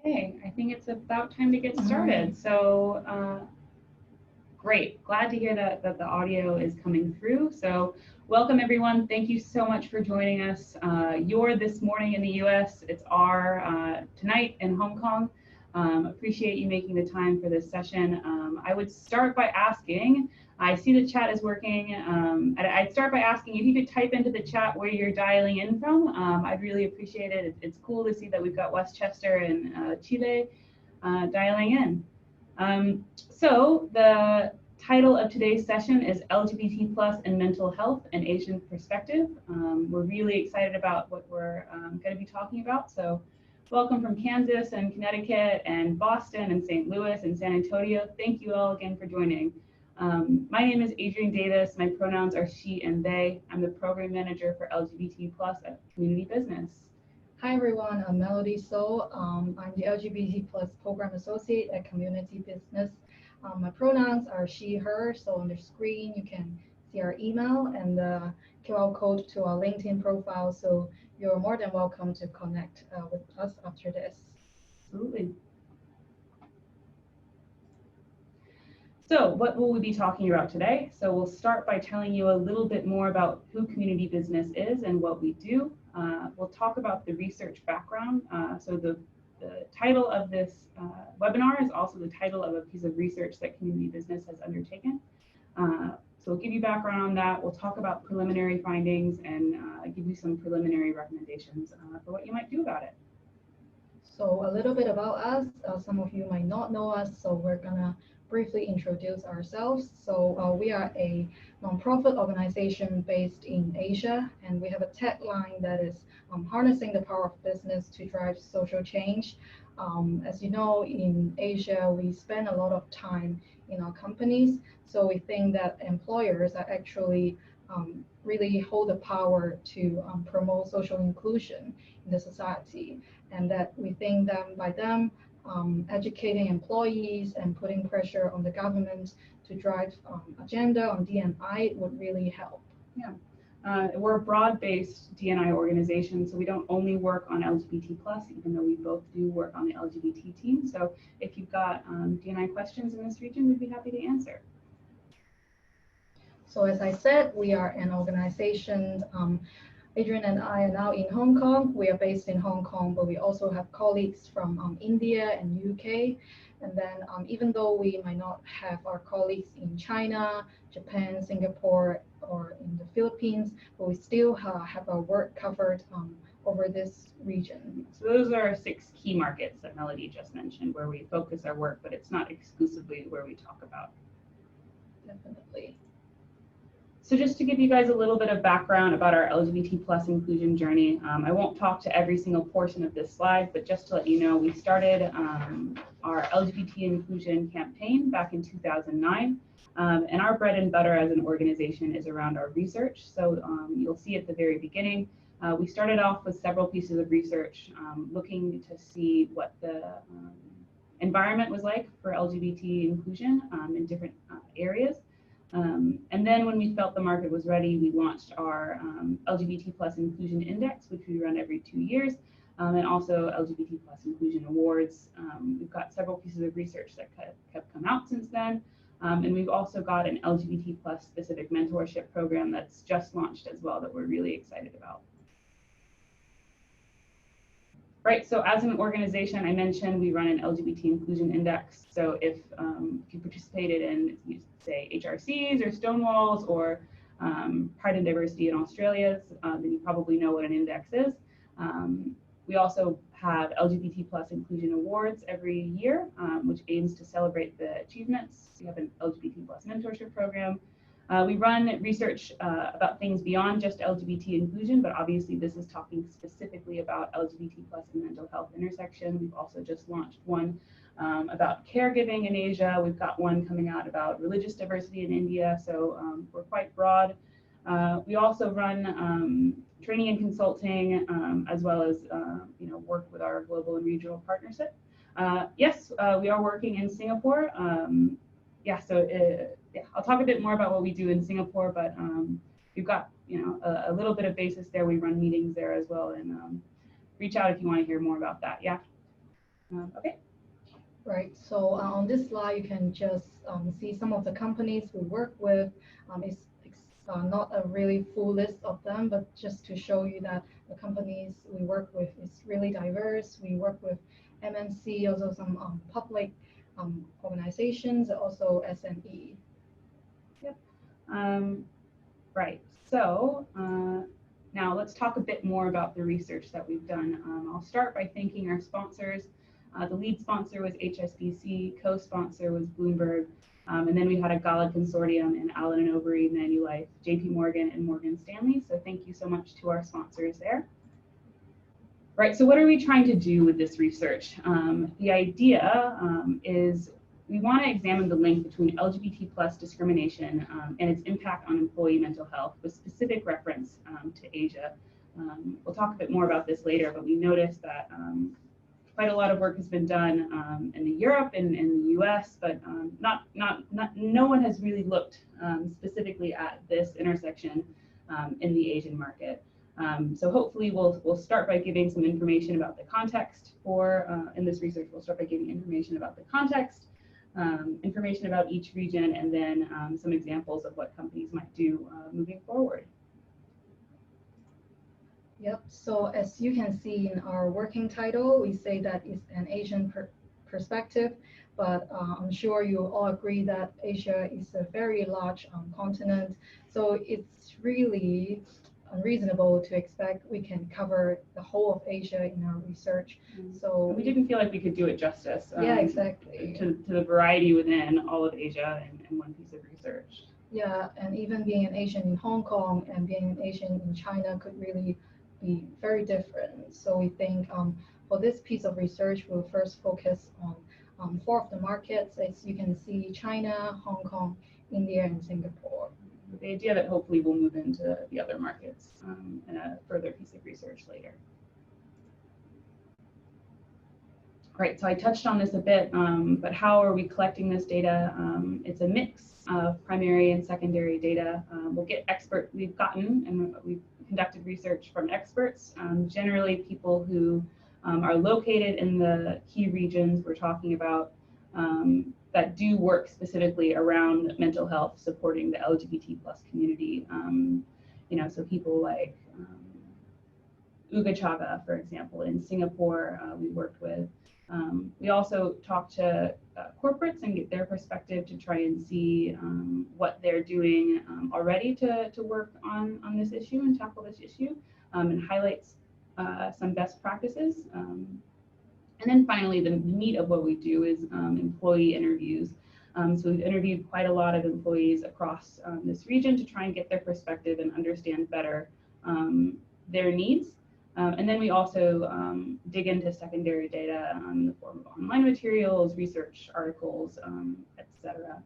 Okay, I think it's about time to get started. So great, glad to hear that the audio is coming through. So welcome everyone. Thank you so much for joining us. You're this morning in the US, it's our tonight in Hong Kong. Appreciate you making the time for this session. I would start by asking, I see the chat is working. I'd start by asking if you could type into the chat where you're dialing in from. I'd really appreciate it. It's cool to see that we've got Westchester and Chile dialing in. So the title of today's session is LGBT plus and mental health, an Asian perspective. We're really excited about what we're going to be talking about. So welcome from Kansas and Connecticut and Boston and St. Louis and San Antonio. Thank you all again for joining. My name is Adrienne Davis. My pronouns are she and they. I'm the program manager for LGBT plus at Community Business. Hi everyone, I'm Melody So. I'm the LGBT plus program associate at Community Business. My pronouns are she, her. So on the screen you can see our email and the QR code to our LinkedIn profile. So you're more than welcome to connect with us after this. Absolutely. So what will we be talking about today? So we'll start by telling you a little bit more about who Community Business is and what we do. We'll talk about the research background. So the title of this webinar is also the title of a piece of research that Community Business has undertaken. So we'll give you background on that. We'll talk about preliminary findings and give you some preliminary recommendations for what you might do about it. So a little bit about us. Some of you might not know us, so we're gonna briefly introduce ourselves. So we are a nonprofit organization based in Asia, and we have a tagline that is harnessing the power of business to drive social change. As you know, in Asia, we spend a lot of time in our companies, so we think that employers are actually really hold the power to promote social inclusion in the society, and that we think that by them educating employees and putting pressure on the government to drive agenda on D&I would really help. Yeah, we're a broad-based D&I organization, so we don't only work on LGBT+, even though we both do work on the LGBT team. So if you've got D&I questions in this region, we'd be happy to answer. So as I said, we are an organization. Adrienne and I are now in Hong Kong. We are based in Hong Kong, but we also have colleagues from India and UK. And then even though we might not have our colleagues in China, Japan, Singapore, or in the Philippines, but we still have our work covered over this region. So those are 6 key markets that Melody just mentioned where we focus our work, but it's not exclusively where we talk about. Definitely. So just to give you guys a little bit of background about our LGBT plus inclusion journey, I won't talk to every single portion of this slide, but just to let you know, we started our LGBT inclusion campaign back in 2009. And our bread and butter as an organization is around our research. So you'll see at the very beginning, we started off with several pieces of research looking to see what the environment was like for LGBT inclusion in different areas. And then when we felt the market was ready, we launched our LGBT plus inclusion index, which we run every 2 years, and also LGBT plus inclusion awards. We've got several pieces of research that have come out since then. And we've also got an LGBT plus specific mentorship program that's just launched as well that we're really excited about. Right, so as an organization, I mentioned we run an LGBT inclusion index. So if you participated in, say, HRCs or Stonewalls or Pride and Diversity in Australia, then you probably know what an index is. We also have LGBT plus inclusion awards every year, which aims to celebrate the achievements. We have an LGBT plus mentorship program. We run research about things beyond just LGBT inclusion, but obviously this is talking specifically about LGBT plus and mental health intersection. We've also just launched one about caregiving in Asia. We've got one coming out about religious diversity in India, so we're quite broad. We also run training and consulting, as well as work with our global and regional partnership. Yes, we are working in Singapore. I'll talk a bit more about what we do in Singapore, but we've got a little bit of basis there. We run meetings there as well, and reach out if you want to hear more about that. Yeah. Okay. Right. So on this slide, you can just see some of the companies we work with. It's not a really full list of them, but just to show you that the companies we work with is really diverse. We work with MNC, also some public organizations, also SME. Yep. Right. So now let's talk a bit more about the research that we've done. I'll start by thanking our sponsors. The lead sponsor was HSBC, co-sponsor was Bloomberg, and then we had a Gala consortium in Allen and Overy, Manulife, JP Morgan, and Morgan Stanley. So thank you so much to our sponsors there. Right, so what are we trying to do with this research? The idea is we want to examine the link between LGBT plus discrimination and its impact on employee mental health with specific reference to Asia. We'll talk a bit more about this later, but we noticed that quite a lot of work has been done in Europe and in the US, but no one has really looked specifically at this intersection in the Asian market. So hopefully we'll start by giving some information about the context for, in this research, we'll start by giving information about the context, information about each region, and then some examples of what companies might do moving forward. Yep, so as you can see in our working title, we say that it's an Asian perspective, but I'm sure you all agree that Asia is a very large continent, so it's really unreasonable to expect we can cover the whole of Asia in our research. So we didn't feel like we could do it justice. Yeah, exactly. To the variety within all of Asia in one piece of research. Yeah, and even being an Asian in Hong Kong and being an Asian in China could really be very different. So we think for this piece of research, we'll first focus on 4 of the markets. As you can see, China, Hong Kong, India, and Singapore. The idea that hopefully we'll move into the other markets in a further piece of research later. Great, so I touched on this a bit, but how are we collecting this data? It's a mix of primary and secondary data. We've gotten and we've conducted research from experts, generally people who are located in the key regions we're talking about that do work specifically around mental health, supporting the LGBT plus community. So people like Uga Chaga, for example, in Singapore, we worked with. We also talked to corporates and get their perspective to try and see what they're doing already to work on this issue and tackle this issue, and highlights some best practices. And then finally, the meat of what we do is employee interviews. So we've interviewed quite a lot of employees across this region to try and get their perspective and understand better their needs. And then we also dig into secondary data in the form of online materials, research articles, etc.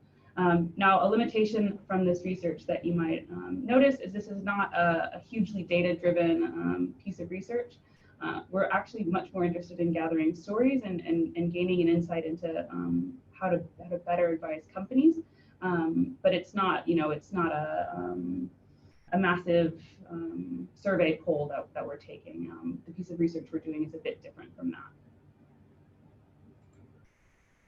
Now, a limitation from this research that you might notice is this is not a hugely data-driven piece of research. We're actually much more interested in gathering stories and gaining an insight into how to better advise companies. But it's not, it's not a massive survey poll that we're taking. The piece of research we're doing is a bit different from that.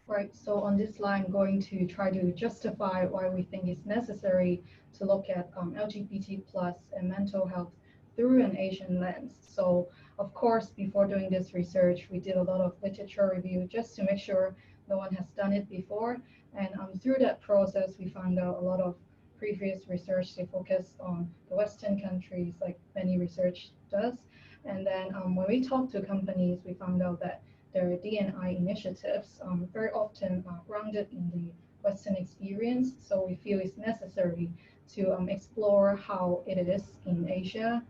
Right, so on this line, I'm going to try to justify why we think it's necessary to look at LGBT plus and mental health through an Asian lens. So of course, before doing this research, we did a lot of literature review just to make sure no one has done it before. And through that process, we found out a lot of previous research, they focused on the Western countries like many research does. And then when we talked to companies, we found out that their D&I initiatives very often are grounded in the Western experience. So we feel it's necessary to explore how it is in Asia.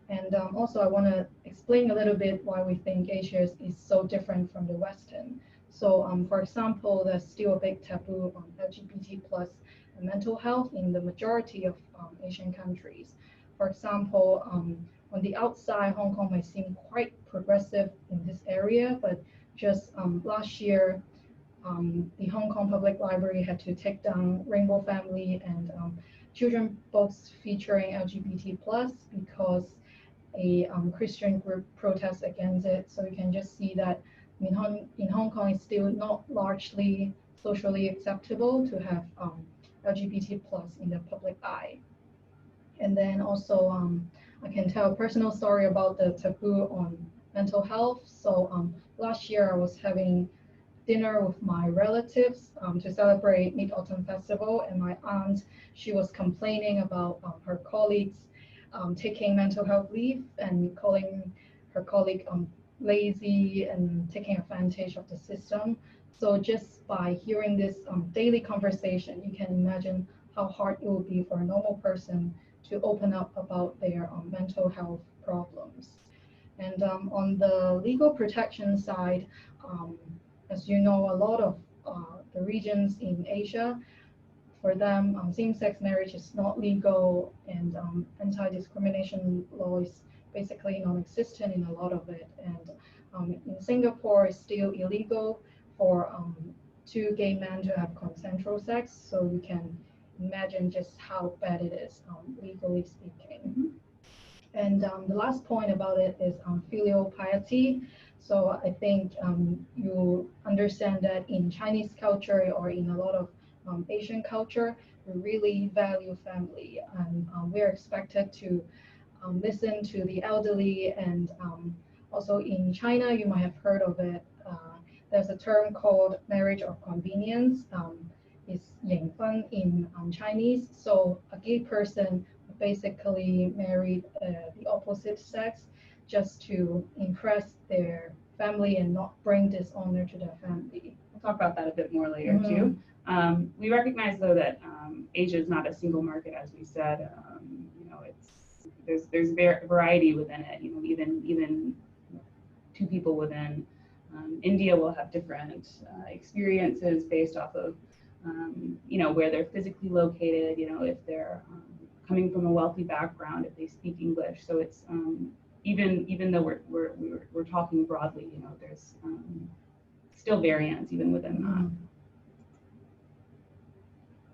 And also I want to explain a little bit why we think Asia is so different from the Western. So for example, there's still a big taboo on LGBT plus mental health in the majority of Asian countries. For example, on the outside, Hong Kong might seem quite progressive in this area, but just last year, the Hong Kong Public Library had to take down Rainbow Family and children books featuring LGBT plus because a Christian group protests against it. So you can just see that in Hong Kong, it's still not largely socially acceptable to have LGBT plus in the public eye. And then also, I can tell a personal story about the taboo on mental health. So last year I was having dinner with my relatives to celebrate Mid-Autumn Festival, and my aunt, she was complaining about her colleagues taking mental health leave and calling her colleague lazy and taking advantage of the system. So just by hearing this daily conversation, you can imagine how hard it would be for a normal person to open up about their mental health problems. And on the legal protection side, um, as you know, a lot of the regions in Asia, for them, same-sex marriage is not legal, and anti-discrimination law is basically non-existent in a lot of it. And in Singapore, it's still illegal for two gay men to have consensual sex. So you can imagine just how bad it is, legally speaking. Mhm. And the last point about it is filial piety. So I think you understand that in Chinese culture or in a lot of Asian culture, we really value family, and we're expected to listen to the elderly. And also in China, you might have heard of it. There's a term called marriage of convenience. It's 隐婚 in Chinese. So a gay person basically married the opposite sex just to impress their family and not bring dishonor to their family. We'll talk about that a bit more later too. We recognize though that Asia is not a single market, as we said. You know, there's variety within it. You know, even two people within India will have different experiences based off of you know, where they're physically located. You know, if they're coming from a wealthy background, if they speak English. So it's even though we're talking broadly, you know, there's still variance even within that.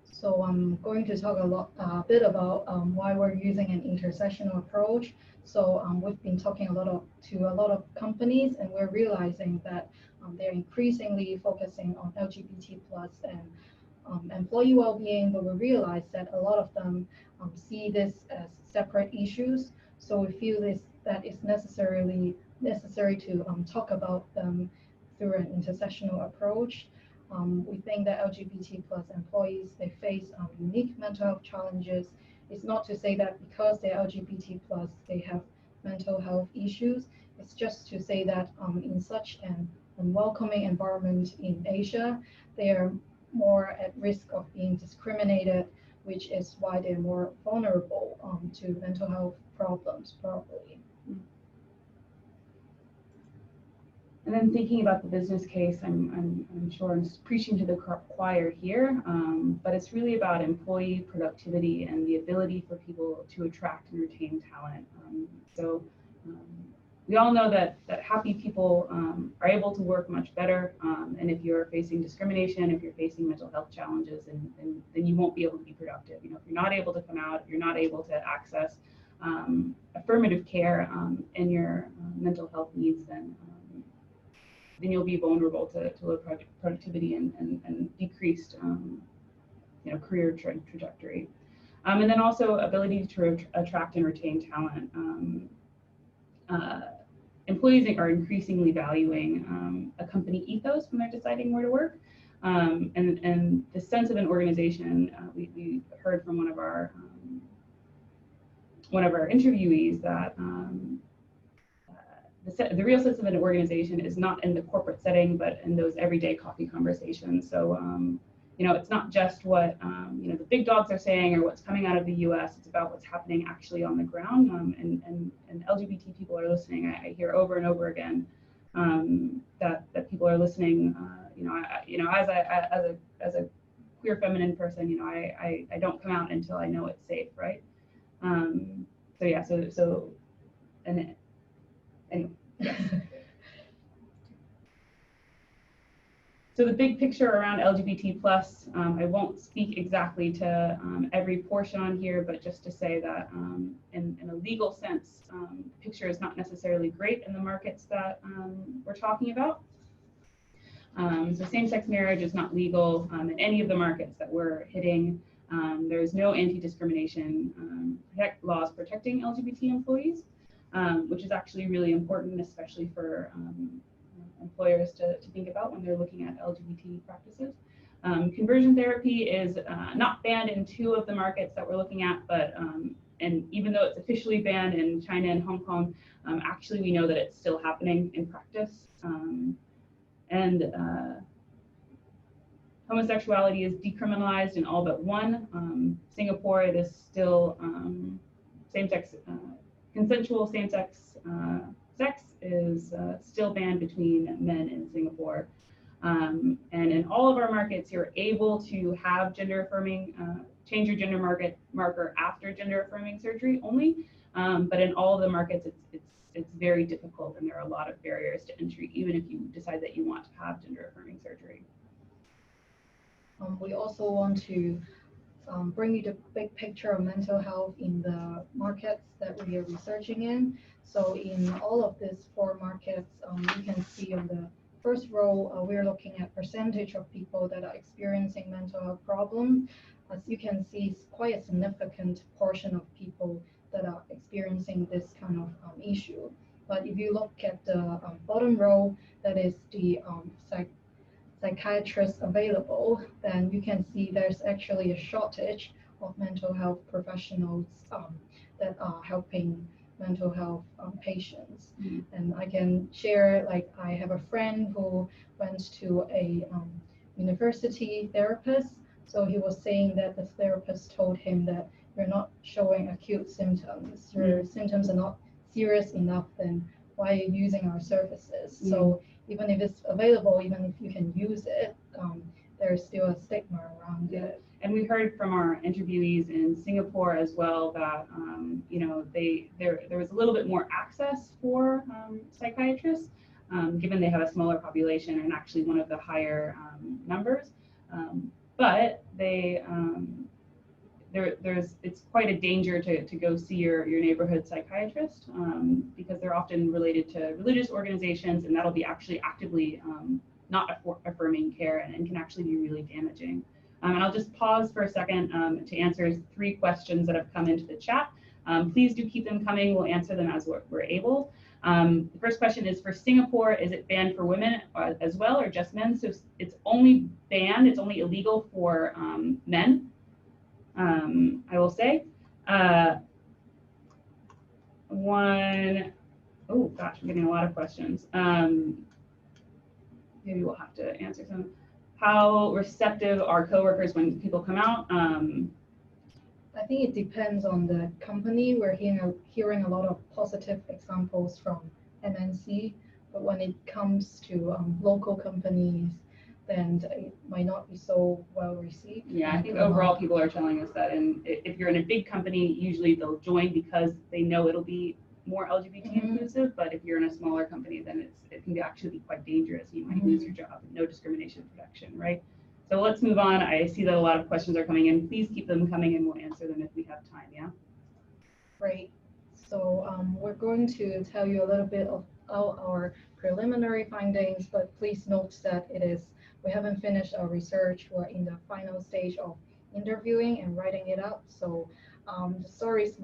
So I'm going to talk a bit about why we're using an intersectional approach. So we've been talking to a lot of companies, and we're realizing that they're increasingly focusing on LGBT plus and employee well-being, but we realize that a lot of them see this as separate issues. So we feel that it's necessary to talk about them through an intersectional approach. We think that LGBT plus employees, they face unique mental health challenges. It's not to say that because they're LGBT plus, they have mental health issues. It's just to say that in such an unwelcoming environment in Asia, they are more at risk of being discriminated, which is why they're more vulnerable to mental health problems, probably. And then thinking about the business case, I'm sure I'm preaching to the choir here, but it's really about employee productivity and the ability for people to attract and retain talent. We all know that happy people are able to work much better, and if you're facing discrimination, if you're facing mental health challenges, then you won't be able to be productive. You know, if you're not able to come out, if you're not able to access affirmative care in your mental health needs, then you'll be vulnerable to low productivity and decreased you know, career trajectory. And then also ability to attract and retain talent. Employees are increasingly valuing a company ethos when they're deciding where to work. And the sense of an organization, we heard from one of our interviewees that the real sense of an organization is not in the corporate setting, but in those everyday coffee conversations. So, you know, it's not just what, you know, the big dogs are saying or what's coming out of the US, it's about what's happening actually on the ground. And LGBT people are listening. I hear over and over again that people are listening. You know, as a queer feminine person, you know, I don't come out until I know it's safe, right? So yeah, and anyway, yes. So the big picture around LGBT plus, I won't speak exactly to every portion on here, but just to say that in a legal sense, the picture is not necessarily great in the markets that we're talking about. So same-sex marriage is not legal in any of the markets that we're hitting. There's no anti-discrimination laws protecting LGBT employees, which is actually really important, especially for employers to think about when they're looking at LGBT practices. Conversion therapy is not banned in 2 of the markets that we're looking at, but and even though it's officially banned in China and Hong Kong, actually we know that it's still happening in practice. And homosexuality is decriminalized in all but 1. Singapore, it is still same-sex, consensual same-sex sex is still banned between men in Singapore. And in all of our markets, you're able to have gender affirming, change your gender marker after gender affirming surgery only. But in all of the markets, it's very difficult, and there are a lot of barriers to entry, even if you decide that you want to have gender affirming surgery. We also want to bring you the big picture of mental health in the markets that we are researching in. So in all of these 4 markets, you can see on the first row, we're looking at percentage of people that are experiencing mental health problems. As you can see, it's quite a significant portion of people that are experiencing this kind of issue. But if you look at the bottom row, that is the psychiatrists available, then you can see there's actually a shortage of mental health professionals that are helping mental health patients. And I can share, like, I have a friend who went to a university therapist. So he was saying that the therapist told him that you're not showing acute symptoms. Your symptoms are not serious enough, then why are you using our services? So even if it's available, even if you can use it, there's still a stigma around it. And we heard from our interviewees in Singapore as well that you know, there was a little bit more access for psychiatrists, given they have a smaller population and actually one of the higher numbers. But they it's quite a danger to go see your neighborhood psychiatrist, because they're often related to religious organizations, and that'll be actually actively not affirming care, and can actually be really damaging. And I'll just pause for a second to answer 3 questions that have come into the chat. Please do keep them coming. We'll answer them as we're able. The first question is, for Singapore, is it banned for women as well, or just men? So it's only banned, it's only illegal for men. I will say. Oh gosh, I'm getting a lot of questions. Maybe we'll have to answer some. How receptive are coworkers when people come out? I think it depends on the company. We're hearing a lot of positive examples from MNC, but when it comes to local companies, then it might not be so well received. Yeah, I think overall people are telling us that, and if you're in a big company, usually they'll join because they know it'll be more LGBT inclusive, but if you're in a smaller company, then it can actually be quite dangerous. You might lose your job, no discrimination protection, right? So let's move on. I see that a lot of questions are coming in. Please keep them coming and we'll answer them if we have time, yeah? Great. So we're going to tell you a little bit of our preliminary findings, but please note that we haven't finished our research. We're in the final stage of interviewing and writing it up. So the stories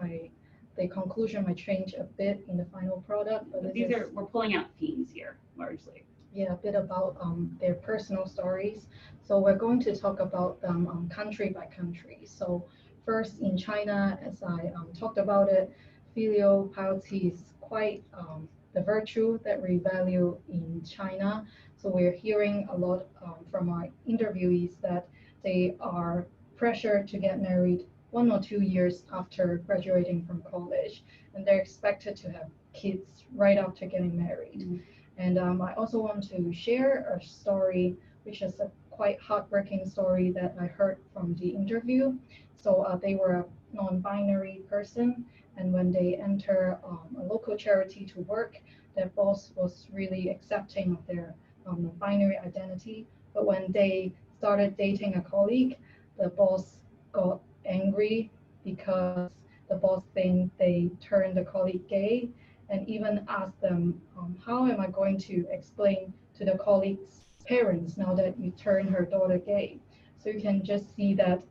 the conclusion might change a bit in the final product. But we're pulling out themes here, largely. Yeah, a bit about their personal stories. So we're going to talk about them country by country. So first, in China, as I talked about it, filial piety is quite the virtue that we value in China. So we're hearing a lot from our interviewees that they are pressured to get married 1 or 2 years after graduating from college, and they're expected to have kids right after getting married. And I also want to share a story, which is a quite heartbreaking story that I heard from the interview. So they were a non-binary person, and when they enter a local charity to work, their boss was really accepting of their non-binary identity. But when they started dating a colleague, the boss got angry because the boss think they turned the colleague gay, and even asked them, how am I going to explain to the colleagues parents now that you turn her daughter gay. So you can just see that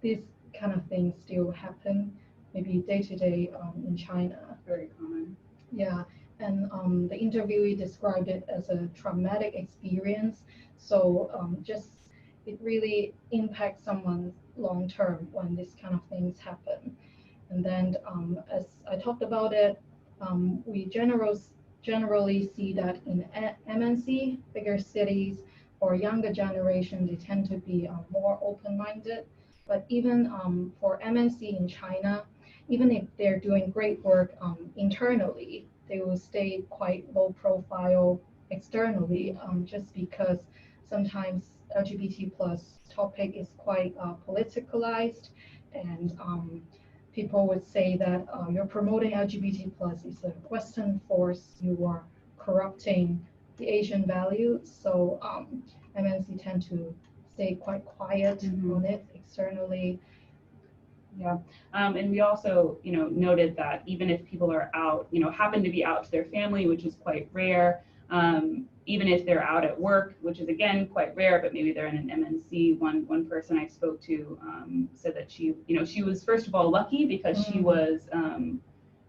this kind of things still happen maybe day to day in China. Very common. Yeah, and the interviewee described it as a traumatic experience. So just it really impacts someone long term when this kind of things happen. And then as I talked about it, we generally see that in MNC, bigger cities, or younger generation, they tend to be more open-minded. But even for MNC in China, even if they're doing great work internally, they will stay quite low profile externally, just because sometimes LGBT plus topic is quite politicalized, and people would say that you're promoting LGBT plus is a Western force, you are corrupting the Asian values. So MNC tend to stay quite quiet on it externally. Yeah, and we also, noted that even if people are out, happen to be out to their family, which is quite rare, even if they're out at work, which is again quite rare, but maybe they're in an MNC. One person I spoke to said that she was first of all lucky because she was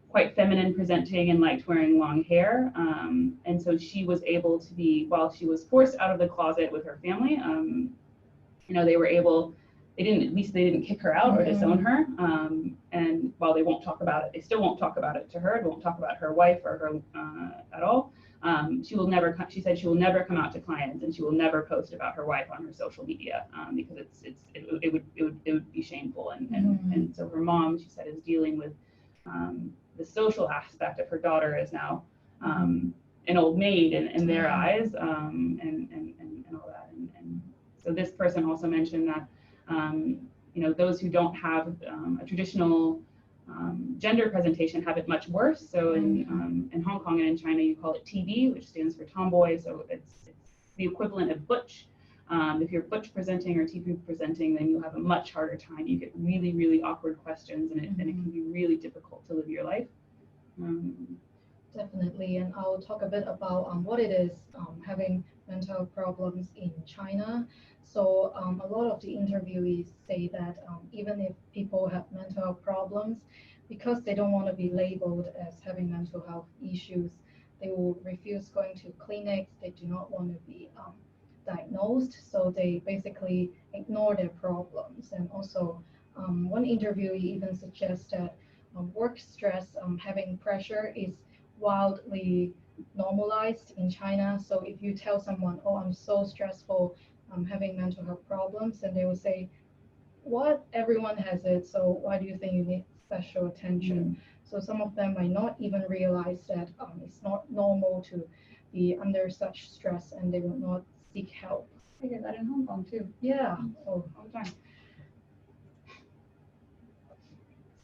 quite feminine presenting and liked wearing long hair, and so she was able to be, while she was forced out of the closet with her family, they were able. They didn't kick her out or disown her. And while they won't talk about it, they still won't talk about it to her. They won't talk about her wife or her at all. She said she will never come out to clients, and she will never post about her wife on her social media because it would be shameful. And so her mom, she said, is dealing with the social aspect of her daughter is now an old maid in their eyes, and all that. And so this person also mentioned that those who don't have a traditional gender presentation have it much worse. So in Hong Kong and in China, you call it TB, which stands for tomboy. So it's the equivalent of butch. If you're butch presenting or TB presenting, then you have a much harder time. You get really, really awkward questions, and it can be really difficult to live your life. Definitely, and I'll talk a bit about what it is having mental problems in China. So a lot of the interviewees say that even if people have mental health problems, because they don't want to be labeled as having mental health issues, they will refuse going to clinics. They do not want to be diagnosed, so they basically ignore their problems. And also, one interviewee even suggests that work stress, having pressure, is wildly normalized in China. So if you tell someone, "Oh, I'm so stressful, I'm having mental health problems," and they will say, "What? Everyone has it. So why do you think you need special attention?" So some of them might not even realize that it's not normal to be under such stress, and they will not seek help. I get that in Hong Kong too. Yeah. All the time.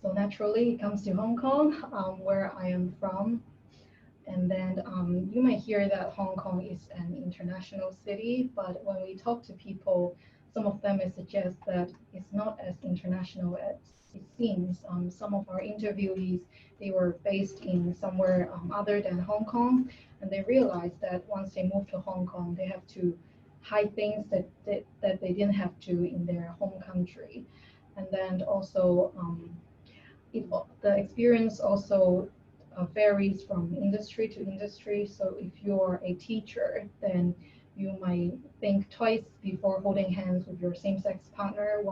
So naturally, it comes to Hong Kong, where I am from. And then you might hear that Hong Kong is an international city, but when we talk to people, some of them may suggest that it's not as international as it seems. Some of our interviewees, they were based in somewhere other than Hong Kong, and they realized that once they moved to Hong Kong, they have to hide things that they didn't have to in their home country. And then also, the experience also varies from industry to industry. So if you're a teacher, then you might think twice before holding hands with your same-sex partner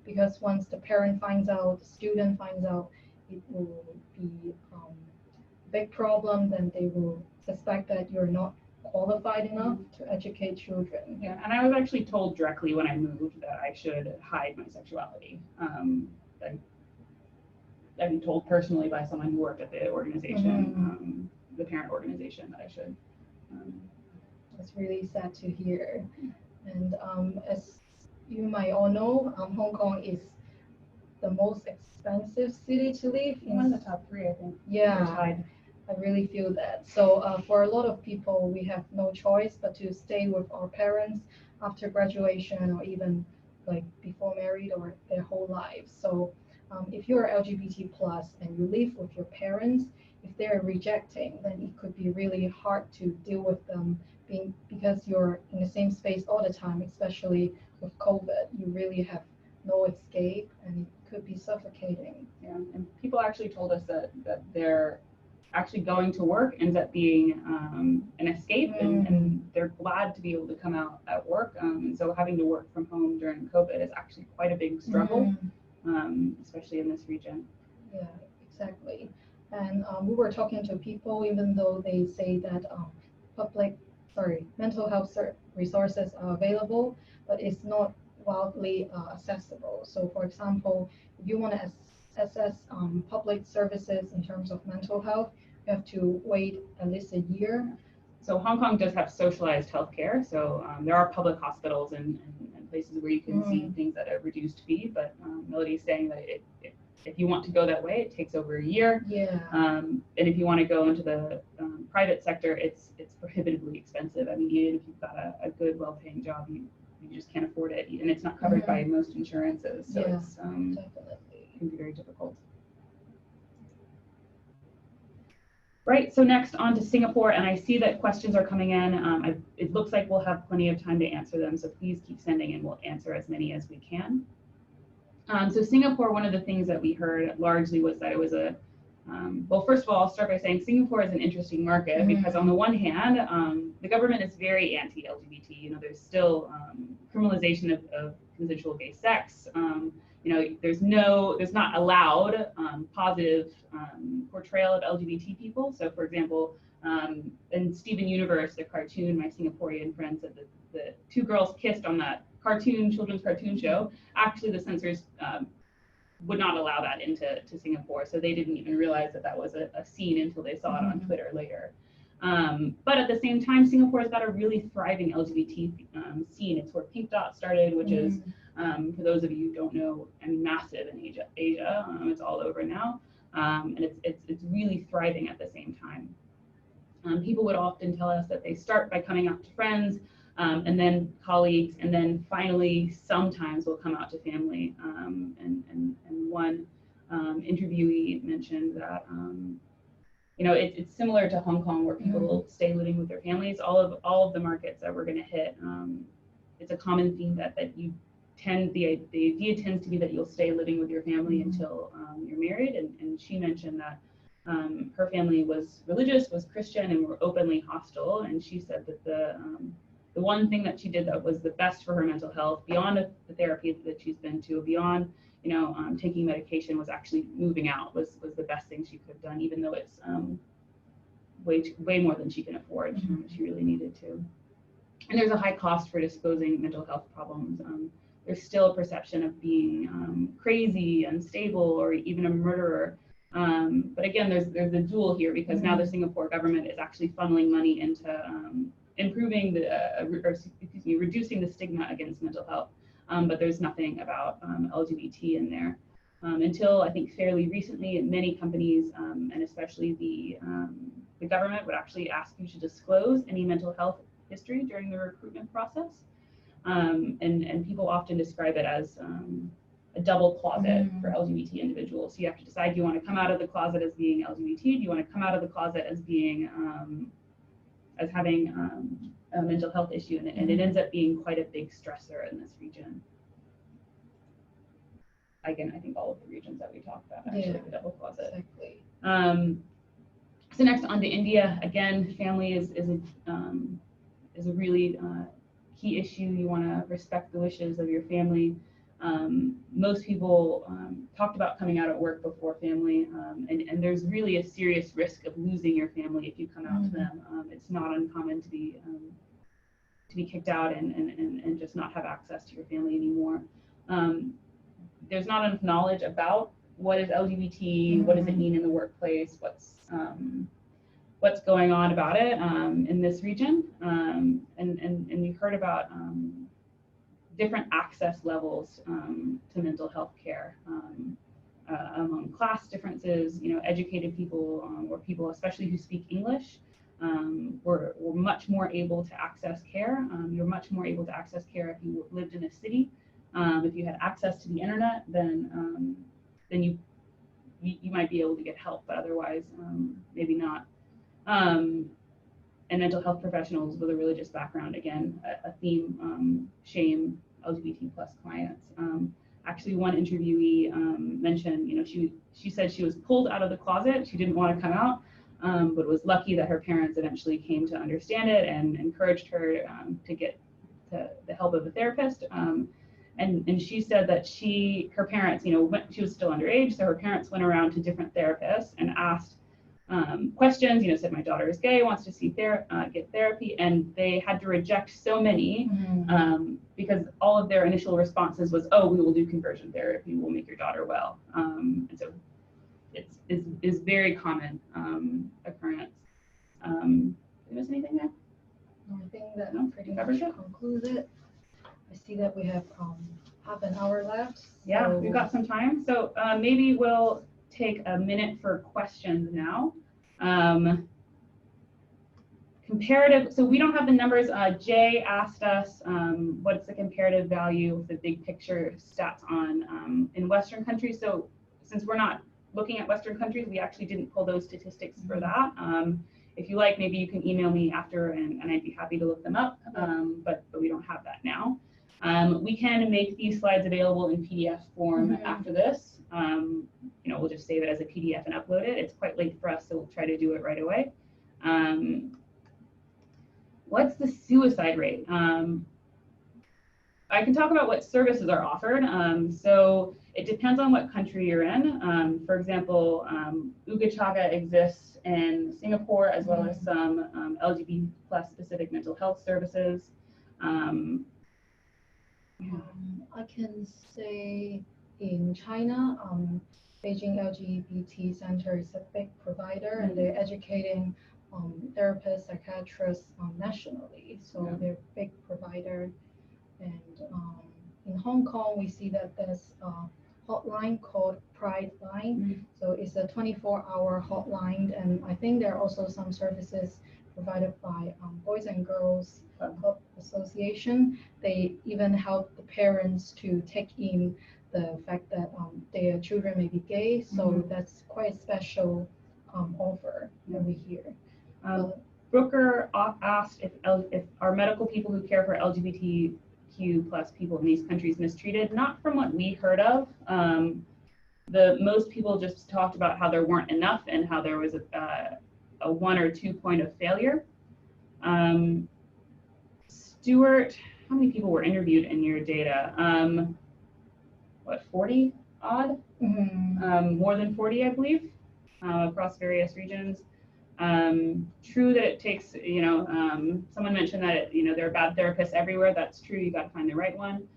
because once the parent finds out, the student finds out, it will be a big problem. Then they will suspect that you're not qualified enough to educate children. Yeah, and I was actually told directly when I moved that I should hide my sexuality. I've been told personally by someone who worked at the organization, the parent organization, that I should. It's really sad to hear. And as you might all know, Hong Kong is the most expensive city to live in. One of the top 3, I think. Yeah, I really feel that. So for a lot of people, we have no choice but to stay with our parents after graduation, or even like before married, or their whole lives. So if you're LGBT plus and you live with your parents, if they're rejecting, then it could be really hard to deal with them because you're in the same space all the time, especially with COVID, you really have no escape, and it could be suffocating. Yeah, and people actually told us that they're actually going to work ends up being an escape, and they're glad to be able to come out at work. And so having to work from home during COVID is actually quite a big struggle, especially in this region. Yeah, exactly. And we were talking to people, even though they say that mental health resources are available, but it's not widely accessible. So, for example, if you want to access public services in terms of mental health, you have to wait at least a year. So Hong Kong does have socialized healthcare. So there are public hospitals and places where you can see things at a reduced fee. But Melody is saying that if you want to go that way, it takes over a year. Yeah. And if you want to go into the private sector, it's prohibitively expensive. I mean, even if you've got a good, well-paying job, you just can't afford it, and it's not covered by most insurances. So it's definitely can be very difficult. Right, so next on to Singapore, and I see that questions are coming in. It looks like we'll have plenty of time to answer them, so please keep sending and we'll answer as many as we can. So Singapore, one of the things that we heard largely was that it was well, first of all, I'll start by saying Singapore is an interesting market because on the one hand, the government is very anti-LGBT. You know, there's still criminalization of consensual gay sex. You know, there's not allowed positive portrayal of LGBT people. So, for example, in Steven Universe, the cartoon, my Singaporean friend said that the two girls kissed on that children's cartoon show. Actually, the censors would not allow that into Singapore, so they didn't even realize that was a scene until they saw it on Twitter later. But at the same time, Singapore has got a really thriving LGBT scene. It's where Pink Dot started, which is, for those of you who don't know, I mean, massive in Asia. It's all over now, and it's really thriving at the same time. People would often tell us that they start by coming out to friends, and then colleagues, and then finally sometimes will come out to family. And one interviewee mentioned that you know, it's similar to Hong Kong, where people stay living with their families. All of the markets that we're going to hit, it's a common theme that the idea tends to be that you'll stay living with your family until you're married. And she mentioned that her family was religious, was Christian, and were openly hostile. And she said that the one thing that she did that was the best for her mental health, beyond the therapy that she's been to, beyond taking medication, was actually moving out. Was the best thing she could have done, even though it's way more than she can afford. She really needed to. And there's a high cost for disclosing mental health problems. There's still a perception of being crazy, unstable, or even a murderer. But again, there's a dual here, because now the Singapore government is actually funneling money into improving reducing the stigma against mental health. But there's nothing about LGBT in there. Until I think fairly recently, many companies, and especially the government, would actually ask you to disclose any mental health history during the recruitment process. And people often describe it as a double closet for LGBT individuals. So you have to decide, do you want to come out of the closet as being LGBT? Do you want to come out of the closet as being as having a mental health issue? And it ends up being quite a big stressor in this region. Again, I think all of the regions that we talked about actually have a double closet. Exactly. So next on to India. Again, family is a really key issue. You want to respect the wishes of your family. Most people talked about coming out at work before family, and there's really a serious risk of losing your family if you come out to them. It's not uncommon to be kicked out and just not have access to your family anymore. There's not enough knowledge about what is LGBT, what does it mean in the workplace, what's going on about it in this region, and you heard about different access levels to mental health care among class differences. Educated people or people especially who speak English were much more able to access care. You're much more able to access care if you lived in a city. If you had access to the internet, then you might be able to get help, but otherwise maybe not. and mental health professionals with a religious background. Again, a theme, shame LGBT plus clients. Actually, one interviewee mentioned, she said she was pulled out of the closet. She didn't want to come out, but was lucky that her parents eventually came to understand it and encouraged her to get the help of a therapist. And she said that her parents, she was still underage, so her parents went around to different therapists and asked questions, said my daughter is gay, wants to get therapy, and they had to reject so many because all of their initial responses was, oh, we will do conversion therapy, we'll make your daughter well. And so it's very common occurrence. Did I miss anything there? No, I think that pretty covers much it. concludes it. I see that we have half an hour left. So yeah, we've got some time. So maybe we'll take a minute for questions now. Comparative, so we don't have the numbers. Jay asked us what's the comparative value of the big picture stats on in Western countries. So since we're not looking at Western countries, we actually didn't pull those statistics for that. If you like, maybe you can email me after and I'd be happy to look them up, but we don't have that now. We can make these slides available in PDF form after this. We'll just save it as a PDF and upload it. It's quite late for us, so we'll try to do it right away. What's the suicide rate? I can talk about what services are offered. So it depends on what country you're in. For example, Ugachaga exists in Singapore, as well as some LGBT plus specific mental health services. I can say in China, Beijing LGBT Center is a big provider, and they're educating therapists, psychiatrists nationally. So they're a big provider. And in Hong Kong, we see that there's a hotline called Pride Line. So it's a 24-hour hotline, and I think there are also some services provided by Boys and Girls Club Association. They even help the parents to take in the fact that their children may be gay. So that's quite a special offer that we hear. Brooker asked if our medical people who care for LGBTQ plus people in these countries mistreated. Not from what we heard of. Most people just talked about how there weren't enough and how there was a 1 or 2 point of failure. Stuart, how many people were interviewed in your data? 40 odd? More than 40, I believe, across various regions. True that it takes, someone mentioned that, there are bad therapists everywhere. That's true. You got to find the right one.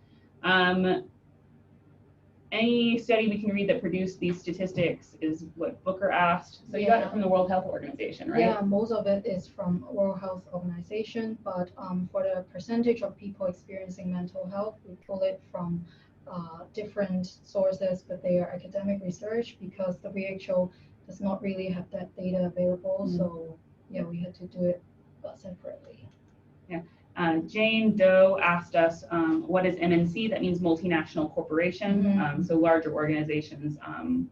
Any study we can read that produced these statistics is what Booker asked. So you got it from the World Health Organization, right? Yeah, most of it is from World Health Organization, but for the percentage of people experiencing mental health, we pull it from different sources, but they are academic research because the WHO does not really have that data available. So yeah, we had to do it separately. Yeah. Jane Doe asked us, what is MNC? That means multinational corporation. So larger organizations.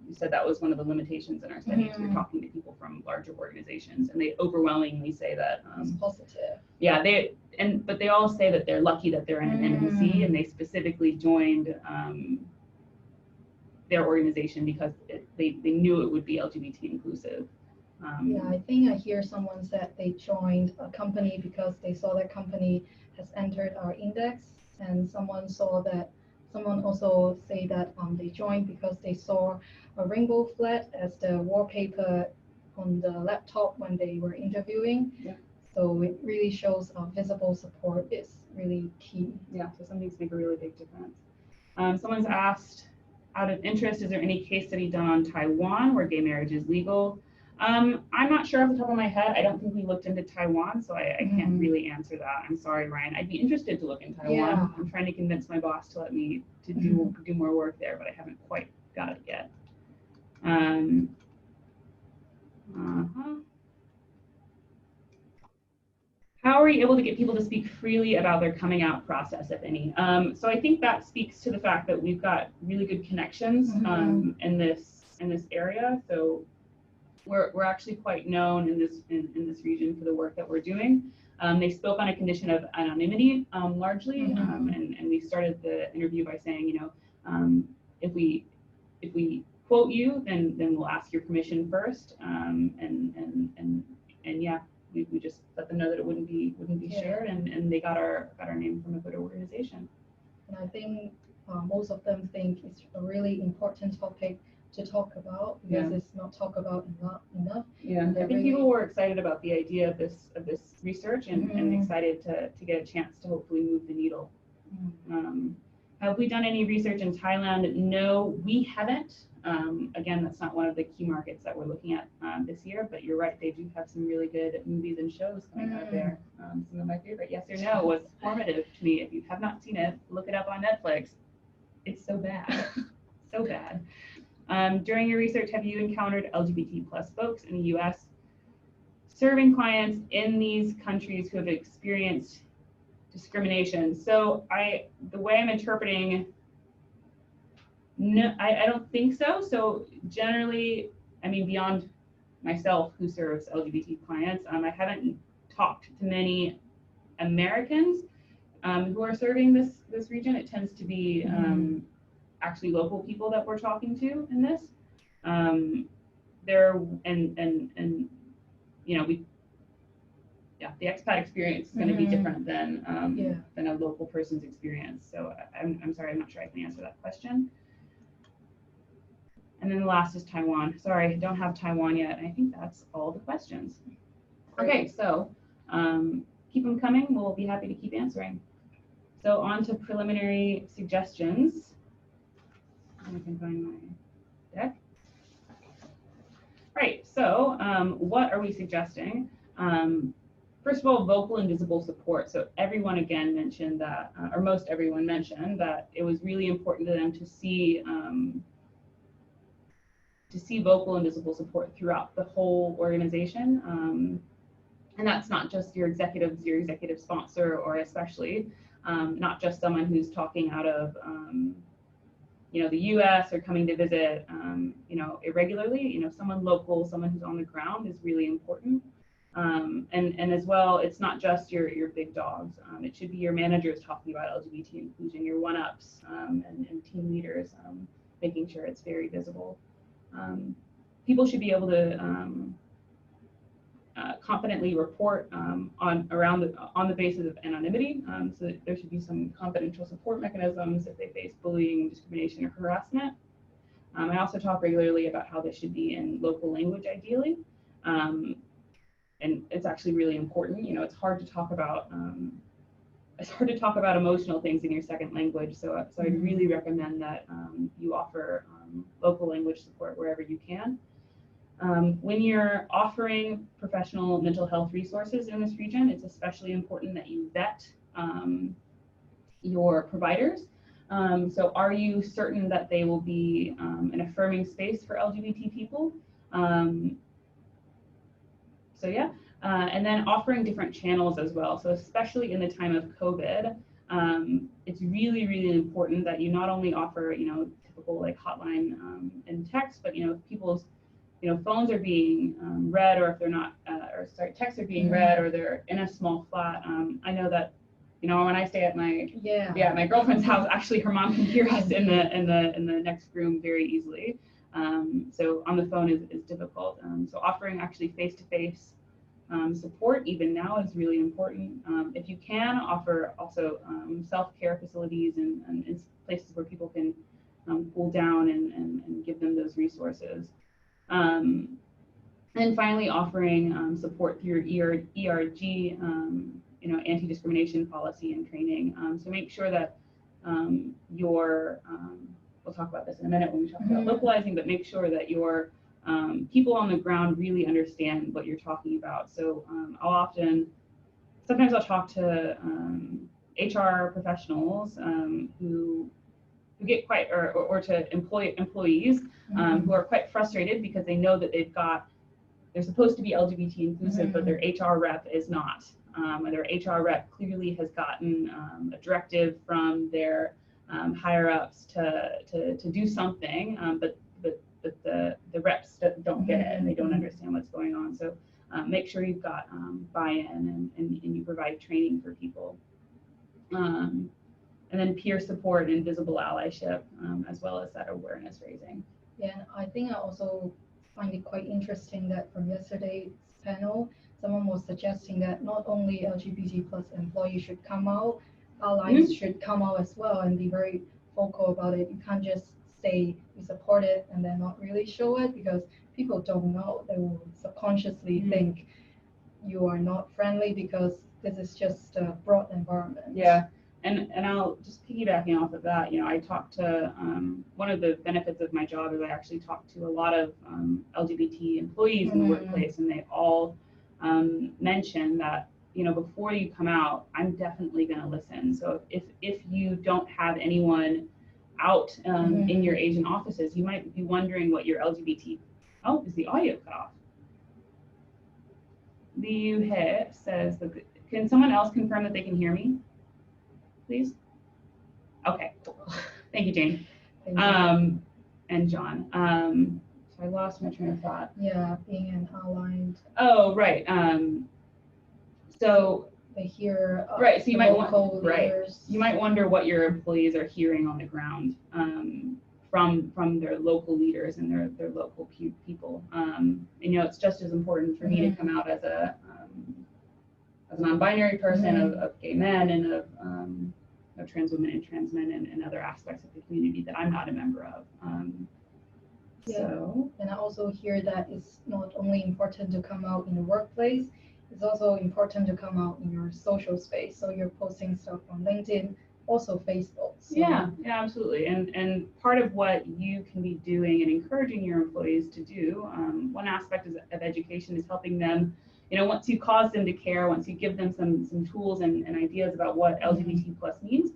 You said that was one of the limitations in our studies. We're talking to people from larger organizations, and they overwhelmingly say that it's positive. Yeah, but they all say that they're lucky that they're in an MNC, and they specifically joined their organization because they knew it would be LGBT inclusive. Yeah, I think I hear someone said they joined a company because they saw that company has entered our index, and someone also say that they joined because they saw a rainbow flag as the wallpaper on the laptop when they were interviewing. Yeah. So it really shows visible support is really key. Yeah, so some things make a really big difference. Someone's asked, out of interest, is there any case study done on Taiwan where gay marriage is legal? I'm not sure off the top of my head. I don't think we looked into Taiwan, so I can't really answer that. I'm sorry, Ryan. I'd be interested to look in Taiwan. Yeah. I'm trying to convince my boss to let me do more work there, but I haven't quite got it yet. How are you able to get people to speak freely about their coming out process, if any? So I think that speaks to the fact that we've got really good connections in this area. So we're actually quite known in this region for the work that we're doing. They spoke on a condition of anonymity, largely, and we started the interview by saying, if we quote you, then we'll ask your permission first, and yeah, we just let them know that it wouldn't be shared, and they got our name from a good organization. And I think most of them think it's a really important topic to talk about because it's not talked about enough. Yeah, I think people were excited about the idea of this research and excited to get a chance to hopefully move the needle. Have we done any research in Thailand? No, we haven't. Again, that's not one of the key markets that we're looking at this year, but you're right, they do have some really good movies and shows coming out of there. Some of my favorite, Yes or No, was formative to me. If you have not seen it, look it up on Netflix. It's so bad, so bad. During your research, have you encountered LGBT plus folks in the US serving clients in these countries who have experienced discrimination? So the way I'm interpreting, no, I don't think so. So generally, I mean, beyond myself who serves LGBT clients, I haven't talked to many Americans who are serving this region. It tends to be actually local people that we're talking to in this. The expat experience is going to be different than a local person's experience. So I'm sorry, I'm not sure I can answer that question. And then the last is Taiwan. Sorry, I don't have Taiwan yet. I think that's all the questions. Okay, so keep them coming. We'll be happy to keep answering. So on to preliminary suggestions. I can find my deck. Right, so what are we suggesting? First of all, vocal and visible support. So everyone again mentioned that, or most everyone mentioned that it was really important to them to see vocal and visible support throughout the whole organization. And that's not just your executive sponsor, or especially not just someone who's talking out of the US or coming to visit irregularly. Someone local, someone who's on the ground is really important. And as well, it's not just your big dogs. It should be your managers talking about LGBT inclusion, your one-ups and team leaders, making sure it's very visible. People should be able to confidently report on the basis of anonymity. So that there should be some confidential support mechanisms if they face bullying, discrimination, or harassment. I also talk regularly about how this should be in local language, ideally. And it's actually really important. It's hard to talk about emotional things in your second language. So I'd really recommend that you offer local language support wherever you can. When you're offering professional mental health resources in this region, it's especially important that you vet your providers. So are you certain that they will be an affirming space for LGBT people? And then offering different channels as well. So especially in the time of COVID, it's really, really important that you not only offer, typical like hotline and text, but, people's, phones are being read, or if they're not, texts are being read, or they're in a small flat. I know that, when I stay at my girlfriend's house, actually her mom can hear us in the next room very easily. So on the phone is difficult. So offering actually face-to-face support even now is really important. If you can, offer also self-care facilities and places where people can cool down and give them those resources. And finally, offering support through your ERG, anti-discrimination policy and training. So make sure that we'll talk about this in a minute when we talk about localizing, but make sure that your people on the ground really understand what you're talking about. So sometimes I'll talk to HR professionals who get quite, or to employees who are quite frustrated because they know that they're supposed to be LGBT inclusive, but their HR rep is not. And their HR rep clearly has gotten a directive from their higher ups to do something, but the reps that don't get it and they don't understand what's going on. So make sure you've got buy-in and you provide training for people. And then peer support and visible allyship, as well as that awareness raising. Yeah, and I think I also find it quite interesting that from yesterday's panel, someone was suggesting that not only LGBT plus employees should come out, allies should come out as well and be very vocal about it. You can't just say you support it and then not really show it, because people don't know. They will subconsciously think you are not friendly because this is just a broad environment. Yeah. And I'll just piggybacking off of that, I talked to, one of the benefits of my job is I actually talk to a lot of LGBT employees in the workplace, and they all mention that, before you come out, I'm definitely going to listen. So if you don't have anyone out in your Asian offices, you might be wondering what your LGBT, is the audio cut off? Liu He says, can someone else confirm that they can hear me? Please? Okay, cool. Thank you, Jane. Thank you. And John. So I lost my train of thought. Yeah, being an aligned. Oh, right. So they hear right. So you might you might wonder what your employees are hearing on the ground from their local leaders and their local people. And it's just as important for me to come out as a non-binary person, of gay men, and of trans women and trans men, and other aspects of the community that I'm not a member of. So. And I also hear that it's not only important to come out in the workplace, it's also important to come out in your social space. So you're posting stuff on LinkedIn, also Facebook. So. Yeah, absolutely. And part of what you can be doing and encouraging your employees to do, one aspect of education is helping them. Once you cause them to care, once you give them some tools and ideas about what LGBT plus means,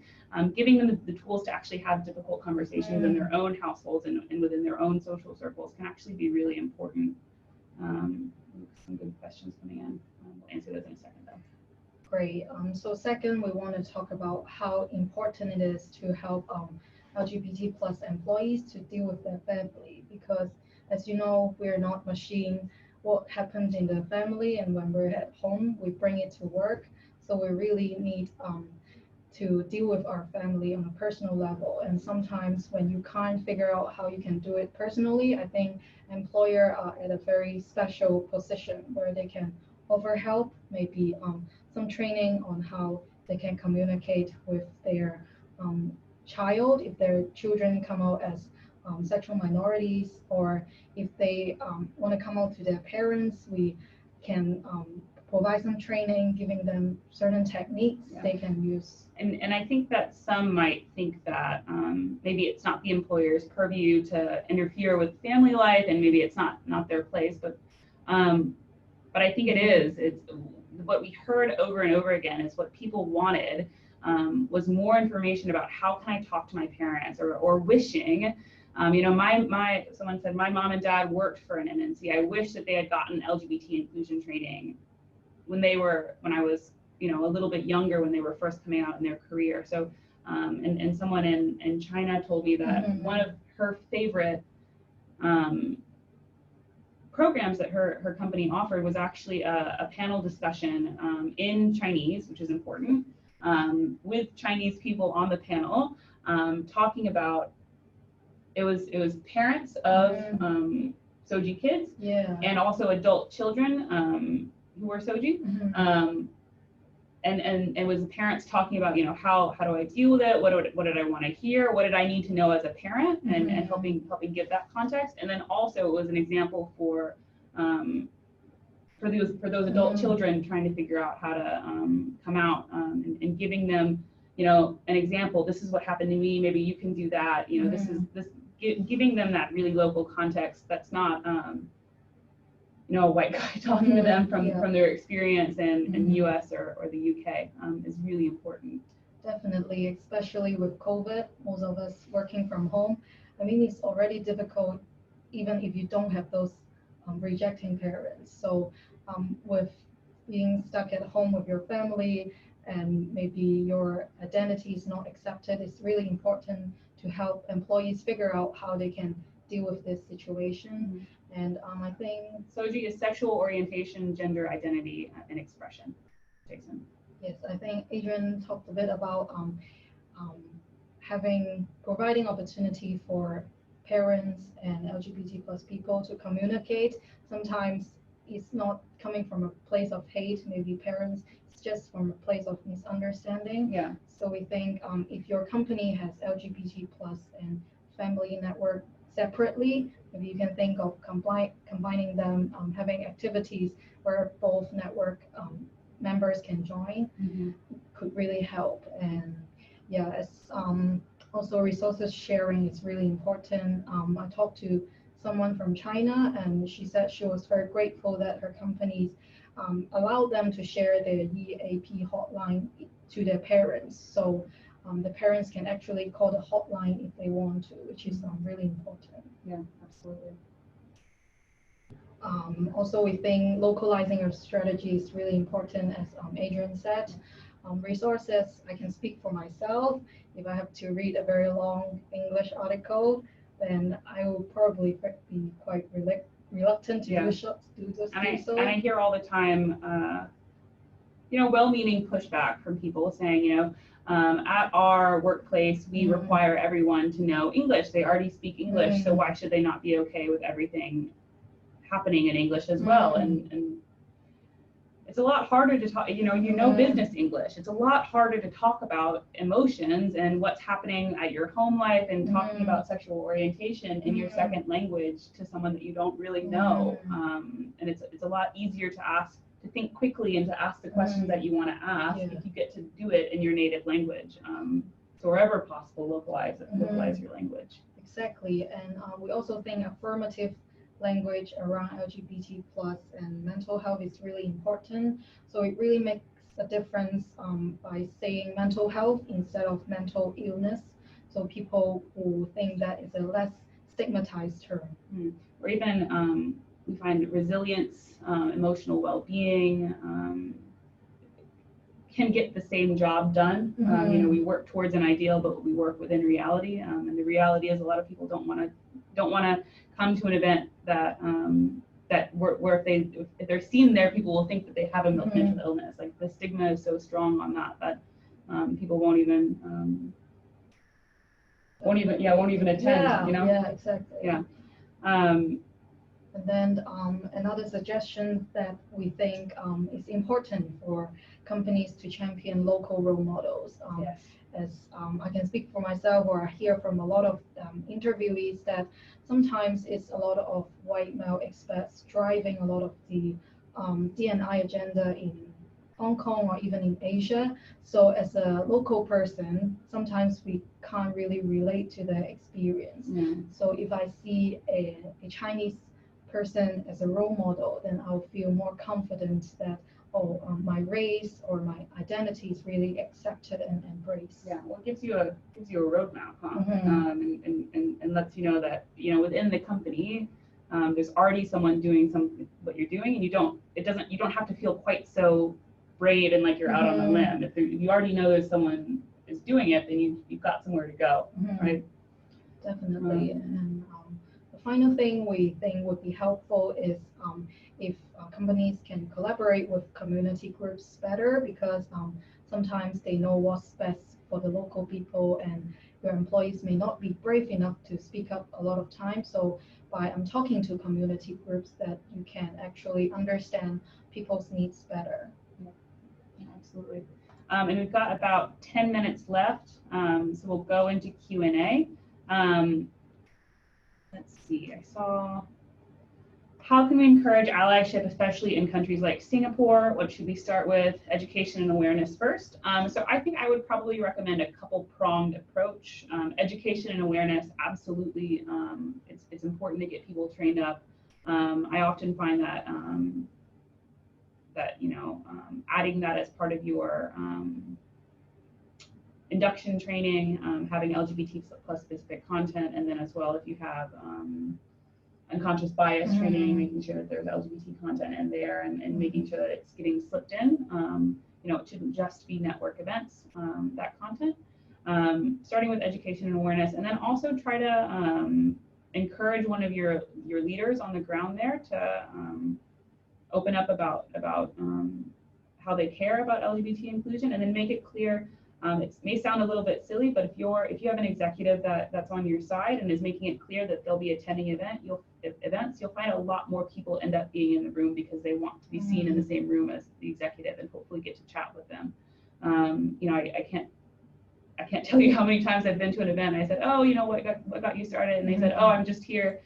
giving them the tools to actually have difficult conversations in their own households and within their own social circles can actually be really important. Some good questions coming in. We'll answer those in a second, though. Great. So second, we want to talk about how important it is to help LGBT plus employees to deal with their family, because as you know, we're not machine. What happens in the family and when we're at home, we bring it to work. So we really need to deal with our family on a personal level. And sometimes when you can't figure out how you can do it personally, I think employer are at a very special position where they can offer help, maybe some training on how they can communicate with their child if their children come out as sexual minorities, or if they want to come out to their parents, we can provide some training, giving them certain techniques they can use. And I think that some might think that maybe it's not the employer's purview to interfere with family life, and maybe it's not their place, but I think it is. It's what we heard over and over again is what people wanted was more information about how can I talk to my parents, or wishing. Someone said my mom and dad worked for an MNC. I wish that they had gotten LGBT inclusion training when I was, a little bit younger, when they were first coming out in their career. So, and someone in China told me that one of her favorite programs that her company offered was actually a panel discussion in Chinese, which is important, with Chinese people on the panel, talking about. It was parents of SOGIE kids, and also adult children who were SOGIE, and it was the parents talking about how do I deal with it, what did I want to hear, what did I need to know as a parent, and helping give that context, and then also it was an example for those adult children trying to figure out how to come out, and giving them an example. This is what happened to me. Maybe you can do that. Giving them that really local context. That's not a white guy talking to them from their experience in US or the UK is really important. Definitely, especially with COVID, most of us working from home. I mean, it's already difficult even if you don't have those rejecting parents. So with being stuck at home with your family and maybe your identity is not accepted, it's really important to help employees figure out how they can deal with this situation. And I think SOGIE is sexual orientation, gender identity, and expression. Jason. yes, I think Adrian talked a bit about um, providing opportunity for parents and LGBT plus people to communicate. Sometimes it's not coming from a place of hate, maybe parents, it's just from a place of misunderstanding. Yeah. So we think if your company has LGBT plus and family network separately, maybe you can think of combining them, having activities where both network members can join, could really help. And yeah, as also resources sharing is really important. I talked to someone from China, and she said she was very grateful that her companies allowed them to share their EAP hotline to their parents. So the parents can actually call the hotline if they want to, which is really important. Yeah, absolutely. Also, we think localizing your strategy is really important, as Adrian said. Resources, I can speak for myself. If I have to read a very long English article, then I will probably be quite reluctant to do so. And I hear all the time, well-meaning pushback from people saying, at our workplace, we require everyone to know English. They already speak English, so why should they not be okay with everything happening in English as well? And it's a lot harder to talk, business English. It's a lot harder to talk about emotions and what's happening at your home life and talking about sexual orientation in your second language to someone that you don't really know. And it's a lot easier to think quickly and to ask the questions that you want to ask if you get to do it in your native language. So wherever possible, localize your language. Exactly. And we also think affirmative language around LGBT plus and mental health is really important. So it really makes a difference by saying mental health instead of mental illness. So people who think that is a less stigmatized term. Or even we find resilience, emotional well-being can get the same job done. We work towards an ideal, but we work within reality. And the reality is a lot of people don't want to come to an event that where if they're seen there, people will think that they have a mental illness. Like the stigma is so strong on that people won't even attend. Yeah, exactly. Yeah. And then another suggestion that we think is important for companies to champion local role models. As I can speak for myself, or I hear from a lot of interviewees that sometimes it's a lot of white male experts driving a lot of the D&I agenda in Hong Kong or even in Asia. So as a local person, sometimes we can't really relate to their experience. So if I see a Chinese person as a role model, then I'll feel more confident that my race or my identity is really accepted and embraced. Yeah, well, it gives you a roadmap, huh? And lets you know that within the company, there's already someone doing what you're doing, and you don't have to feel quite so brave and like you're out on a limb. If you already know there's someone is doing it, then you've got somewhere to go, right? Definitely. And the final thing we think would be helpful is if companies can collaborate with community groups better, because sometimes they know what's best for the local people, and your employees may not be brave enough to speak up a lot of times. So by talking to community groups, that you can actually understand people's needs better. Yeah, absolutely. And we've got about 10 minutes left, so we'll go into Q&A. Let's see, I saw, how can we encourage allyship, especially in countries like Singapore? What should we start with? Education and awareness first. So I think I would probably recommend a couple-pronged approach. Education and awareness, absolutely, it's important to get people trained up. I often find that adding that as part of your induction training, having LGBT plus specific content, and then as well if you have unconscious bias training, making sure that there's LGBT content in there and making sure that it's getting slipped in. It shouldn't just be network events, that content. Starting with education and awareness, and then also try to encourage one of your leaders on the ground there to open up about how they care about LGBT inclusion, and then make it clear. It may sound a little bit silly, but if you have an executive that's on your side and is making it clear that they'll be attending events, you'll find a lot more people end up being in the room because they want to be seen in the same room as the executive and hopefully get to chat with them. I can't tell you how many times I've been to an event and I said, oh, what got you started? And they said, oh, I'm just here.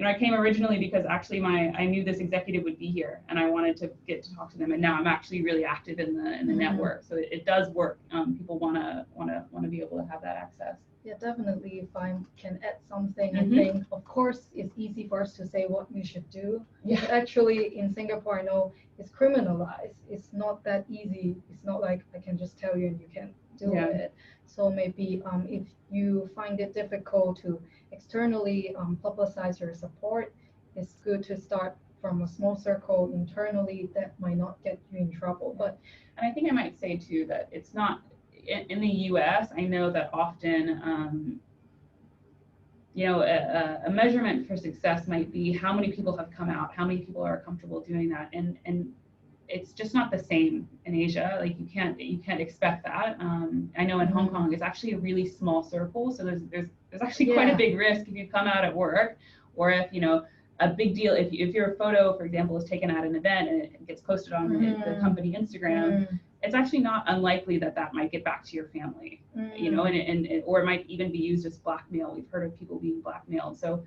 I came originally because actually I knew this executive would be here and I wanted to get to talk to them. And now I'm actually really active in the network. So it does work. People want to be able to have that access. Yeah, definitely. If I can add something, I think, of course, it's easy for us to say what we should do. Yeah. Actually, in Singapore, I know it's criminalized. It's not that easy. It's not like I can just tell you and you can do it. So maybe if you find it difficult to externally publicize your support, it's good to start from a small circle internally that might not get you in trouble. And I think I might say too that it's not in the U.S. I know that often a measurement for success might be how many people have come out, how many people are comfortable doing that, and it's just not the same in Asia. Like you can't expect that. I know in Hong Kong it's actually a really small circle, so there's actually quite a big risk if you come out at work, or if a big deal if your photo, for example, is taken at an event and it gets posted on the company Instagram. It's actually not unlikely that might get back to your family, and or it might even be used as blackmail. We've heard of people being blackmailed. So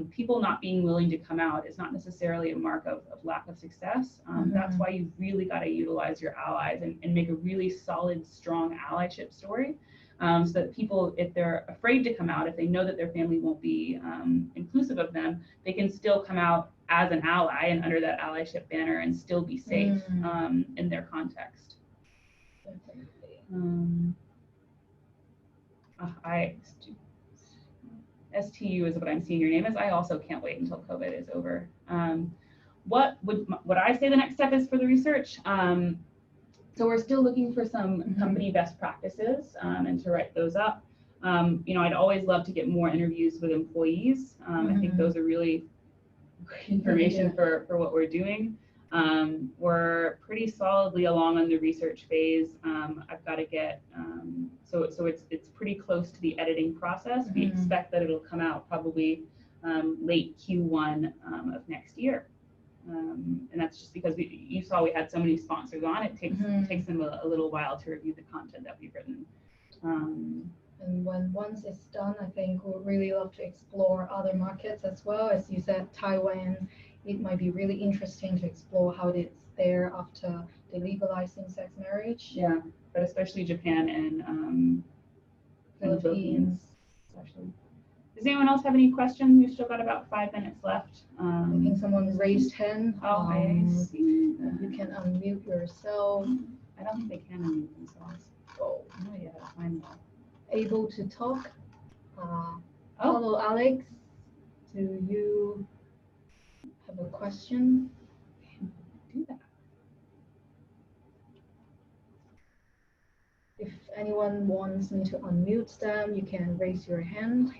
people not being willing to come out is not necessarily a mark of lack of success. That's why you really got to utilize your allies and make a really solid, strong allyship story, so that people, if they're afraid to come out, if they know that their family won't be inclusive of them, they can still come out as an ally and under that allyship banner and still be safe in their context. STU is what I'm seeing your name as. I also can't wait until COVID is over. What I say the next step is for the research? So we're still looking for some company best practices and to write those up. I'd always love to get more interviews with employees. I think those are really great information for what we're doing. We're pretty solidly along on the research phase. I've got to get, so it's pretty close to the editing process. We expect that it'll come out probably late Q1 of next year. And that's just because you saw we had so many sponsors on. It takes them a little while to review the content that we've written. And once it's done, I think we'll really love to explore other markets as well. As you said, Taiwan, it might be really interesting to explore how it's there after they legalize same-sex marriage. Yeah, but especially Japan and Philippines. Especially. Does anyone else have any questions? We've still got about 5 minutes left. I think someone raised hand. Oh, I see. You can unmute yourself. I don't think they can unmute themselves. Oh, yeah, I'm able to talk. Hello, Alex. Do you have a question? Do that. If anyone wants me to unmute them, you can raise your hand.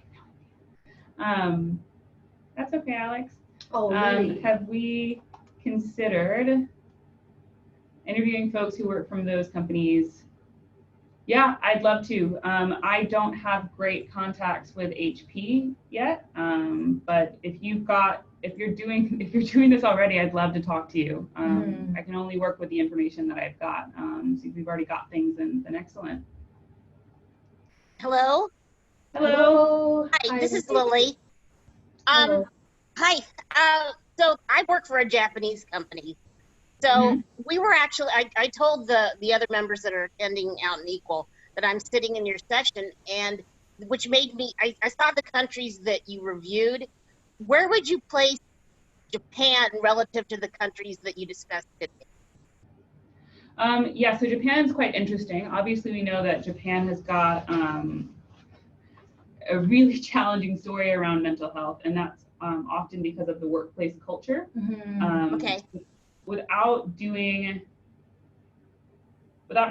That's okay, Alex. Oh, really? Have we considered interviewing folks who work from those companies? Yeah, I'd love to. I don't have great contacts with HP yet, but if you're doing this already, I'd love to talk to you. I can only work with the information that I've got. So if we've already got things, then excellent. Hello. Hello. Hi, this is Lily. Hello. Hi. So I work for a Japanese company. So we were actually, I told the other members that are attending Out and Equal that I'm sitting in your session, and which made me, I saw the countries that you reviewed. Where would you place Japan relative to the countries that you discussed today? Yeah, so Japan is quite interesting. Obviously, we know that Japan has got a really challenging story around mental health, and that's often because of the workplace culture. Okay. Without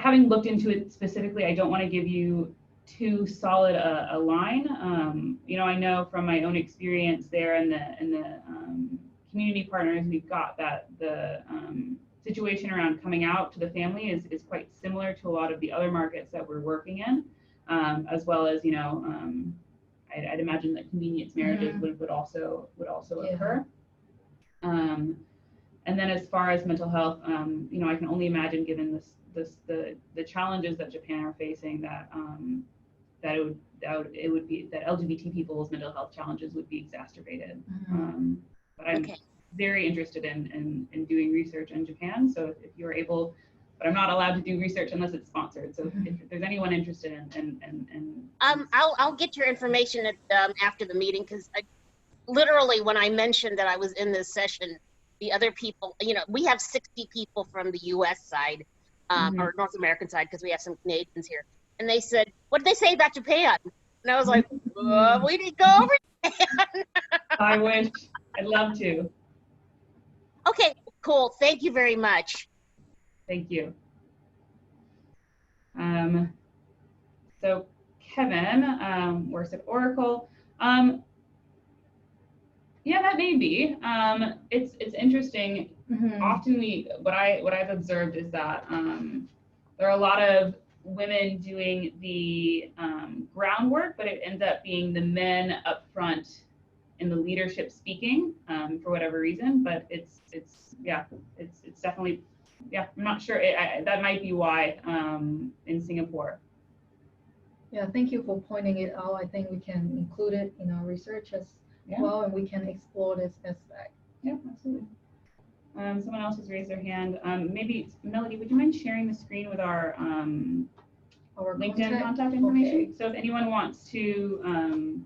having looked into it specifically, I don't want to give you too solid a line. You know, I know from my own experience there and the community partners we've got that the situation around coming out to the family is quite similar to a lot of the other markets that we're working in, as well as, you know, I'd imagine that convenience marriages would also occur. And then as far as mental health, you know, I can only imagine, given the challenges that Japan are facing, that it would be that LGBT people's mental health challenges would be exacerbated. But I'm very interested in doing research in Japan. So if you're able, but I'm not allowed to do research unless it's sponsored. So if there's anyone interested in I'll get your information at, after the meeting, because literally when I mentioned that I was in this session, the other people, you know, we have 60 people from the U.S. side, or North American side, because we have some Canadians here, and they said, "What did they say about Japan?" And I was like, "We didn't go over Japan." I wish. I'd love to. Okay, cool. Thank you very much. Thank you. So Kevin works at Oracle. Yeah, that may be. It's interesting. Often what I've observed is that there are a lot of women doing the groundwork, but it ends up being the men up front in the leadership speaking for whatever reason. But it's definitely, yeah, I'm not sure. That might be why in Singapore. Yeah, thank you for pointing it out. I think we can include it in our research as well, and we can explore this aspect. Yeah, absolutely. Someone else has raised their hand. Maybe Melody, would you mind sharing the screen with our LinkedIn contact information? Okay. So if anyone wants to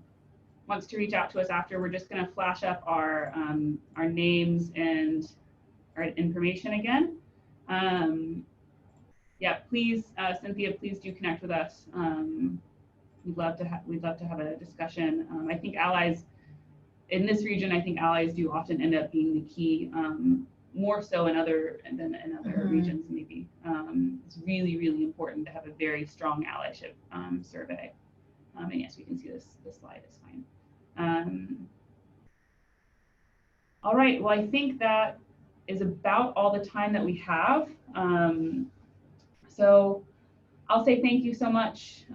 reach out to us after, we're just going to flash up our names and our information again. Yeah, please, Cynthia, please do connect with us. We'd love to have a discussion. I think allies in this region, I think allies do often end up being the key, more so in other regions maybe. It's really, really important to have a very strong allyship survey. And yes, we can see this slide is fine. All right, well, I think that is about all the time that we have. So I'll say thank you so much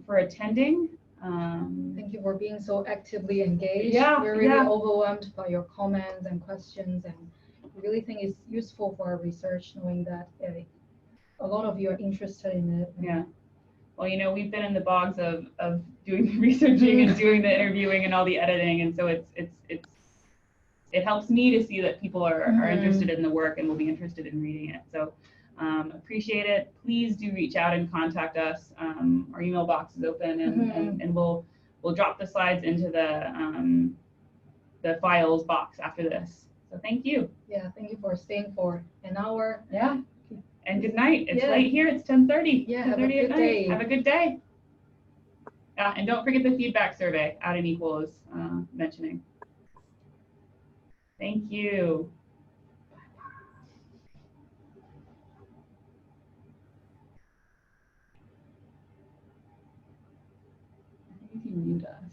for attending. Thank you for being so actively engaged. Yeah, we're really overwhelmed by your comments and questions, and we really think it's useful for our research, knowing that a lot of you are interested in it. Yeah. Well, you know, we've been in the bogs of doing the researching and doing the interviewing and all the editing, and so it helps me to see that people are interested in the work and will be interested in reading it. So appreciate it. Please do reach out and contact us. Our email box is open, and we'll drop the slides into the files box after this. So thank you. Yeah, thank you for staying for an hour. Yeah. And good night. It's late here. It's 10:30. Yeah, have a good day. Have a good day. And don't forget the feedback survey Add and Equal is mentioning. Thank you. I think if you mute us.